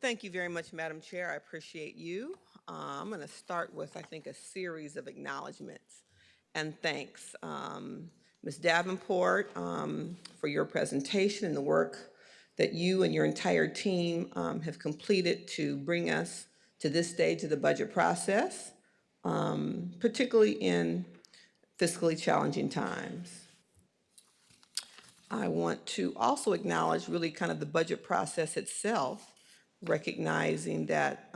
Thank you very much, Madam Chair. I appreciate you. I'm going to start with, I think, a series of acknowledgments and thanks. Ms. Davenport, for your presentation and the work that you and your entire team have completed to bring us to this stage of the budget process, particularly in fiscally challenging times. I want to also acknowledge really kind of the budget process itself, recognizing that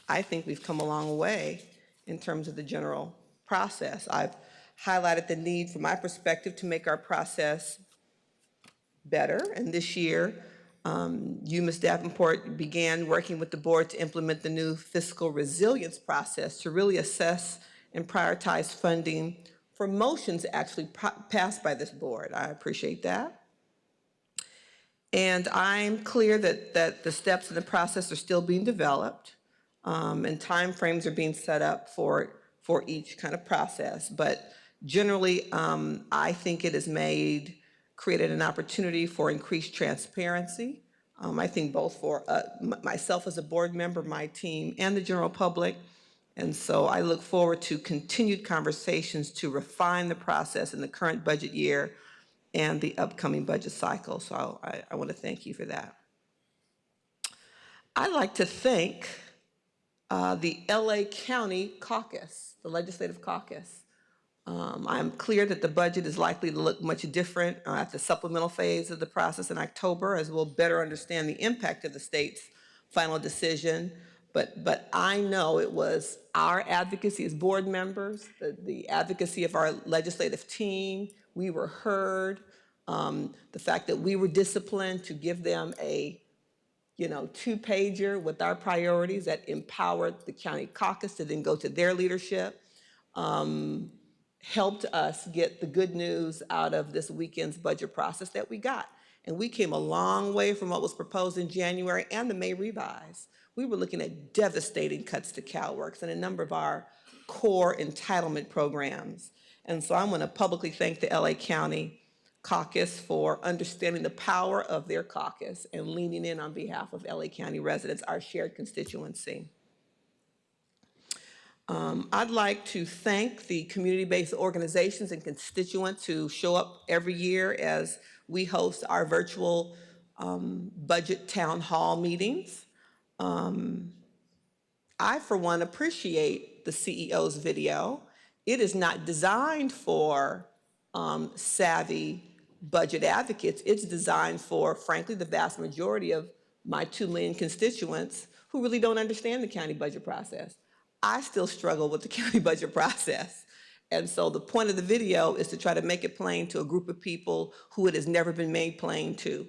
I think we've come a long way in terms of the general process. I've highlighted the need, from my perspective, to make our process better. And this year, you, Ms. Davenport, began working with the board to implement the new fiscal resilience process to really assess and prioritize funding for motions actually passed by this board. I appreciate that. And I'm clear that the steps in the process are still being developed, and timeframes are being set up for each kind of process. But generally, I think it has created an opportunity for increased transparency. I think both for myself as a board member, my team, and the general public. And so I look forward to continued conversations to refine the process in the current budget year and the upcoming budget cycle. So I want to thank you for that. I'd like to thank the LA County Caucus, the Legislative Caucus. I'm clear that the budget is likely to look much different at the supplemental phase of the process in October, as we'll better understand the impact of the state's final decision. But I know it was our advocacy as board members, the advocacy of our legislative team. We were heard. The fact that we were disciplined to give them a two-pager with our priorities that empowered the county caucus to then go to their leadership, helped us get the good news out of this weekend's budget process that we got. And we came a long way from what was proposed in January and the May revise. We were looking at devastating cuts to CalWORKs and a number of our core entitlement programs. And so I want to publicly thank the LA County Caucus for understanding the power of their caucus and leaning in on behalf of LA County residents, our shared constituency. I'd like to thank the community-based organizations and constituents who show up every year as we host our virtual budget town hall meetings. I, for one, appreciate the CEO's video. It is not designed for savvy budget advocates. It's designed for, frankly, the vast majority of my 2 million constituents who really don't understand the county budget process. I still struggle with the county budget process. And so the point of the video is to try to make it plain to a group of people who it has never been made plain to.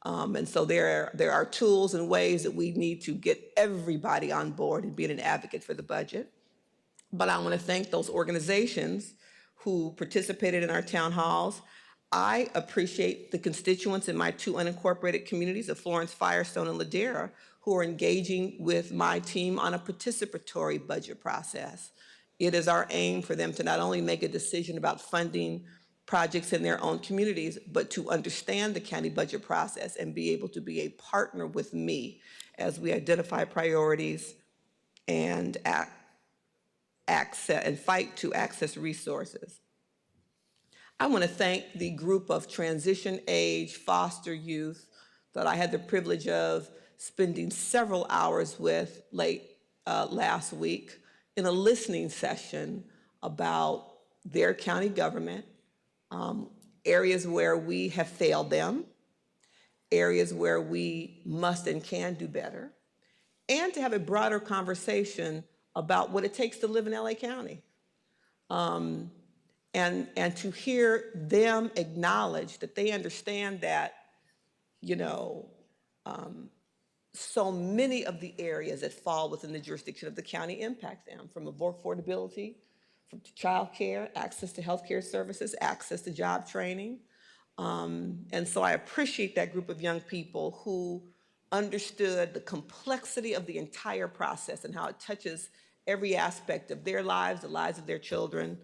And so there are tools and ways that we need to get everybody on board and being an advocate for the budget. But I want to thank those organizations who participated in our town halls. I appreciate the constituents in my 2 unincorporated communities of Florence, Firestone, and Ladera who are engaging with my team on a participatory budget process. It is our aim for them to not only make a decision about funding projects in their own communities, but to understand the county budget process and be able to be a partner with me as we identify priorities and fight to access resources. I want to thank the group of transition age foster youth that I had the privilege of spending several hours with late last week in a listening session about their county government, areas where we have failed them, areas where we must and can do better, and to have a broader conversation about what it takes to live in LA County. And to hear them acknowledge that they understand that, so many of the areas that fall within the jurisdiction of the county impact them, from affordability, from child care, access to healthcare services, access to job training. And so I appreciate that group of young people who understood the complexity of the entire process and how it touches every aspect of their lives, the lives of their children,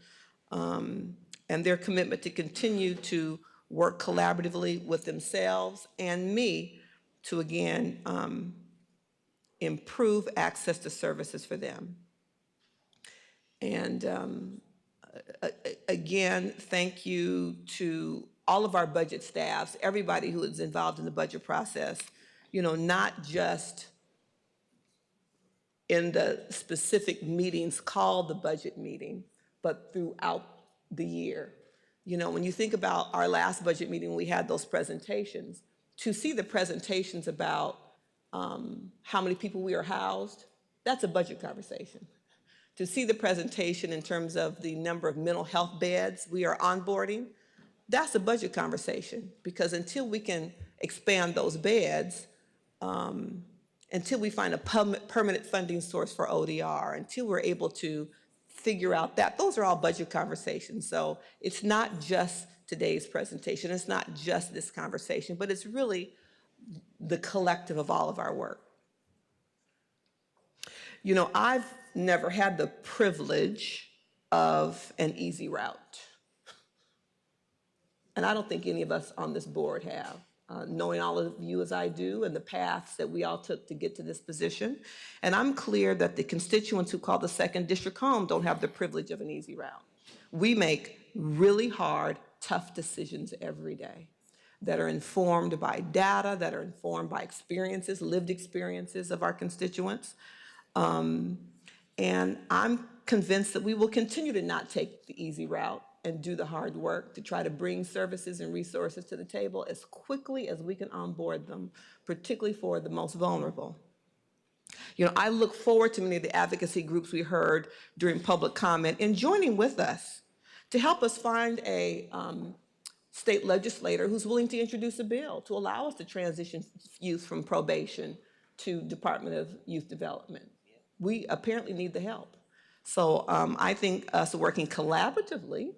and their commitment to continue to work collaboratively with themselves and me to, again, improve access to services for them. And again, thank you to all of our budget staffs, everybody who is involved in the budget process, not just in the specific meetings called the budget meeting, but throughout the year. When you think about our last budget meeting, we had those presentations. To see the presentations about how many people we are housed, that's a budget conversation. To see the presentation in terms of the number of mental health beds we are onboarding, that's a budget conversation, because until we can expand those beds, until we find a permanent funding source for ODR, until we're able to figure out that, those are all budget conversations. So it's not just today's presentation, it's not just this conversation, but it's really the collective of all of our work. I've never had the privilege of an easy route. And I don't think any of us on this board have, knowing all of you as I do and the paths that we all took to get to this position. And I'm clear that the constituents who call the 2nd District home don't have the privilege of an easy route. We make really hard, tough decisions every day that are informed by data, that are informed by experiences, lived experiences of our constituents. And I'm convinced that we will continue to not take the easy route and do the hard work to try to bring services and resources to the table as quickly as we can onboard them, particularly for the most vulnerable. I look forward to many of the advocacy groups we heard during public comment in joining with us to help us find a state legislator who's willing to introduce a bill to allow us to transition youth from probation to Department of Youth Development. We apparently need the help. So I think us working collaboratively,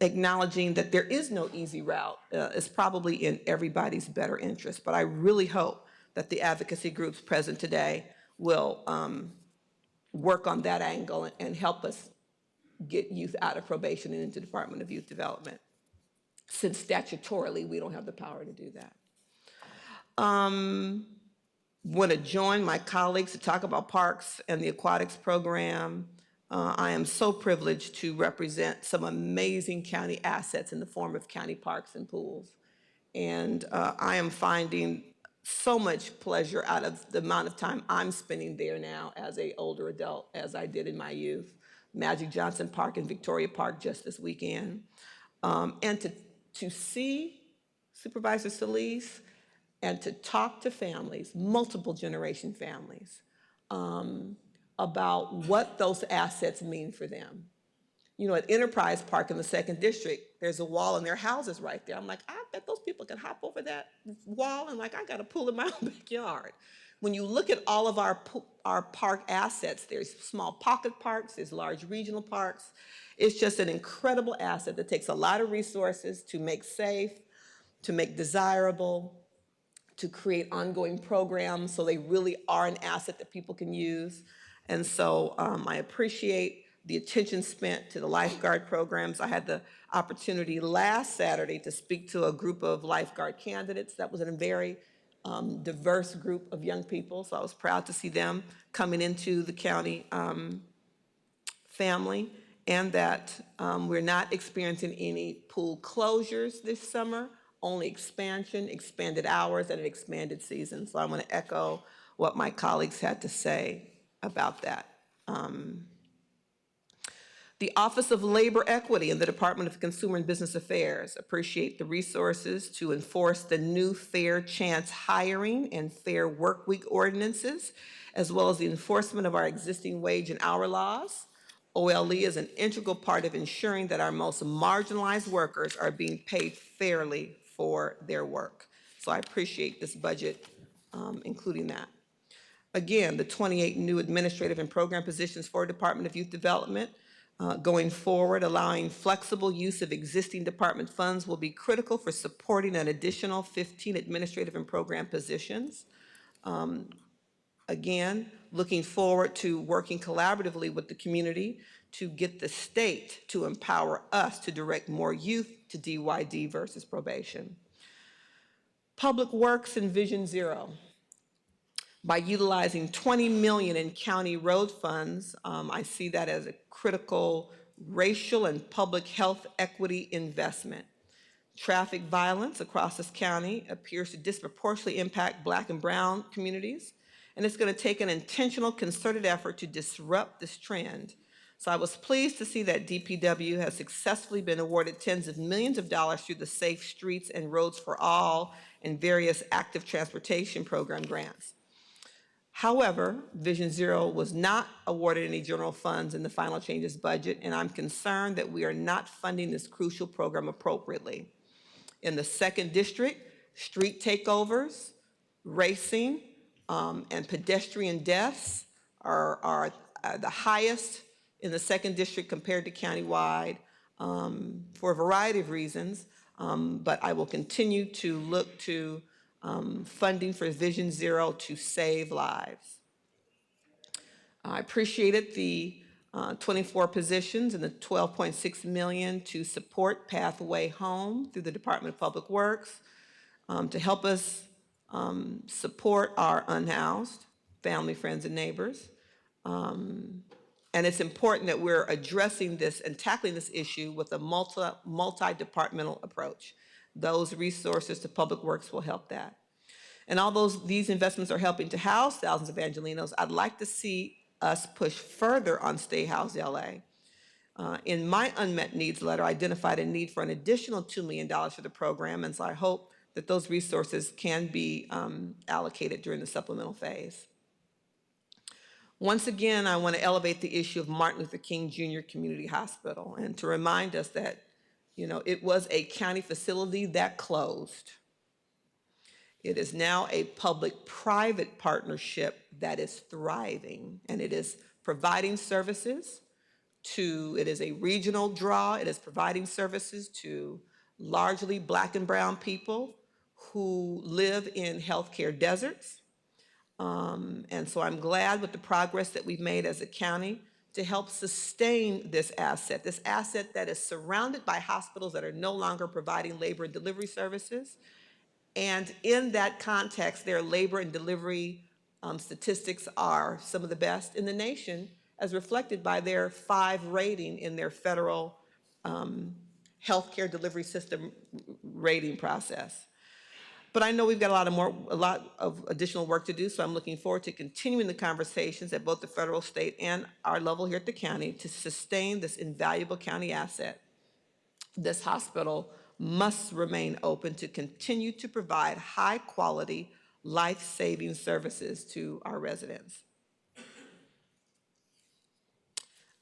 acknowledging that there is no easy route is probably in everybody's better interest. But I really hope that the advocacy groups present today will work on that angle and help us get youth out of probation and into Department of Youth Development, since statutorily we don't have the power to do that. Want to join my colleagues to talk about parks and the aquatics program. I am so privileged to represent some amazing county assets in the form of county parks and pools. And I am finding so much pleasure out of the amount of time I'm spending there now as an older adult as I did in my youth. Magic Johnson Park and Victoria Park just this weekend. And to see Supervisor Solis and to talk to families, multiple generation families, about what those assets mean for them. At Enterprise Park in the 2nd District, there's a wall and there are houses right there. I'm like, I bet those people can hop over that wall, and I got a pool in my own backyard. When you look at all of our park assets, there's small pocket parks, there's large regional parks. It's just an incredible asset that takes a lot of resources to make safe, to make desirable, to create ongoing programs so they really are an asset that people can use. And so I appreciate the attention spent to the lifeguard programs. I had the opportunity last Saturday to speak to a group of lifeguard candidates. That was a very diverse group of young people, so I was proud to see them coming into the county family, and that we're not experiencing any pool closures this summer, only expansion, expanded hours, and an expanded season. So I want to echo what my colleagues had to say about that. The Office of Labor Equity in the Department of Consumer and Business Affairs appreciate the resources to enforce the new Fair Chance hiring and Fair Workweek ordinances, as well as the enforcement of our existing wage and hour laws. OLE is an integral part of ensuring that our most marginalized workers are being paid fairly for their work. So I appreciate this budget, including that. Again, the 28 new administrative and program positions for Department of Youth Development going forward, allowing flexible use of existing department funds will be critical for supporting an additional 15 administrative and program positions. Again, looking forward to working collaboratively with the community to get the state to empower us to direct more youth to DYD versus probation. Public Works and Vision Zero. By utilizing 20 million in county road funds, I see that as a critical racial and public health equity investment. Traffic violence across this county appears to disproportionately impact Black and brown communities, and it's going to take an intentional, concerted effort to disrupt this trend. So I was pleased to see that DPW has successfully been awarded tens of millions of dollars through the Safe Streets and Roads for All and various active transportation program grants. However, Vision Zero was not awarded any general funds in the final changes budget, and I'm concerned that we are not funding this crucial program appropriately. In the second district, street takeovers, racing, and pedestrian deaths are the highest in the second district compared to countywide for a variety of reasons, but I will continue to look to funding for Vision Zero to save lives. I appreciated the 24 positions and the 12.6 million to support Pathway Home through the Department of Public Works to help us support our unhoused family, friends, and neighbors. And it's important that we're addressing this and tackling this issue with a multi-departmental approach. Those resources to Public Works will help that. And although these investments are helping to house thousands of Angelenos, I'd like to see us push further on Stay Housed LA. In my unmet needs letter, I identified a need for an additional $2 million for the program, and so I hope that those resources can be allocated during the supplemental phase. Once again, I want to elevate the issue of Martin Luther King Jr. Community Hospital and to remind us that, it was a county facility that closed. It is now a public-private partnership that is thriving, and it is providing services it is a regional draw. It is providing services to largely Black and brown people who live in healthcare deserts. And so I'm glad with the progress that we've made as a county to help sustain this asset that is surrounded by hospitals that are no longer providing labor and delivery services. And in that context, their labor and delivery statistics are some of the best in the nation, as reflected by their 5 rating in their federal healthcare delivery system rating process. But I know we've got a lot of additional work to do, so I'm looking forward to continuing the conversations at both the federal, state, and our level here at the county to sustain this invaluable county asset. This hospital must remain open to continue to provide high-quality, life-saving services to our residents.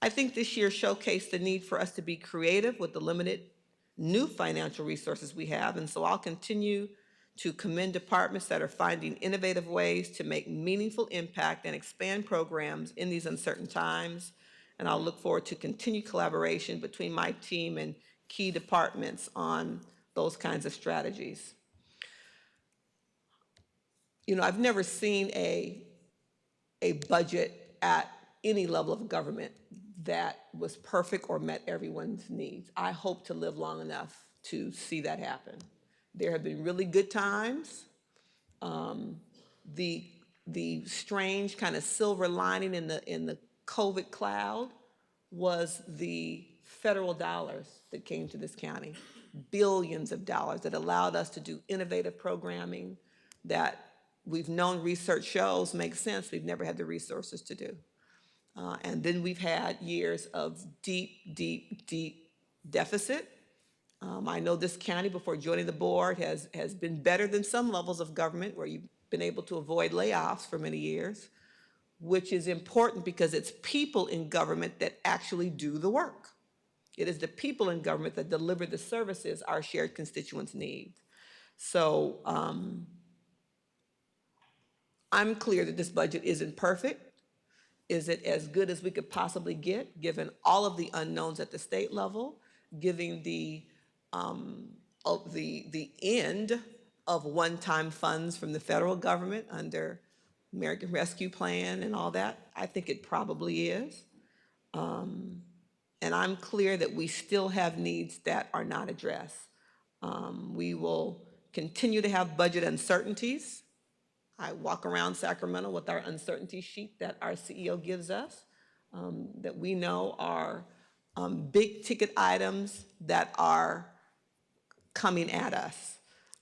I think this year showcased the need for us to be creative with the limited new financial resources we have, and so I'll continue to commend departments that are finding innovative ways to make meaningful impact and expand programs in these uncertain times. And I'll look forward to continued collaboration between my team and key departments on those kinds of strategies. I've never seen a budget at any level of government that was perfect or met everyone's needs. I hope to live long enough to see that happen. There have been really good times. The strange kind of silver lining in the COVID cloud was the federal dollars that came to this county, billions of dollars that allowed us to do innovative programming that we've known research shows makes sense. We've never had the resources to do. And then we've had years of deep, deep, deep deficit. I know this county, before joining the board, has been better than some levels of government where you've been able to avoid layoffs for many years, which is important because it's people in government that actually do the work. It is the people in government that deliver the services our shared constituents need. So I'm clear that this budget isn't perfect. Is it as good as we could possibly get, given all of the unknowns at the state level, given the end of one-time funds from the federal government under American Rescue Plan and all that? I think it probably is. And I'm clear that we still have needs that are not addressed. We will continue to have budget uncertainties. I walk around Sacramento with our uncertainty sheet that our CEO gives us, that we know are big ticket items that are coming at us.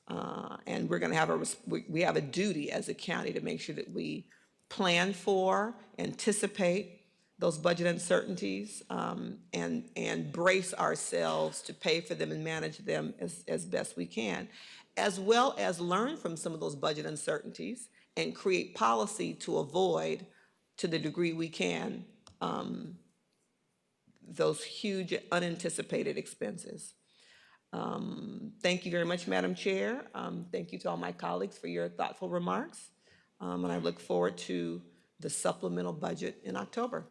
And we're going to have we have a duty as a county to make sure that we plan for, anticipate those budget uncertainties, and brace ourselves to pay for them and manage them as best we can, as well as learn from some of those budget uncertainties and create policy to avoid, to the degree we can, those huge unanticipated expenses. Thank you very much, Madam Chair. Thank you to all my colleagues for your thoughtful remarks. And I look forward to the supplemental budget in October.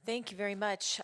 Thank you very much.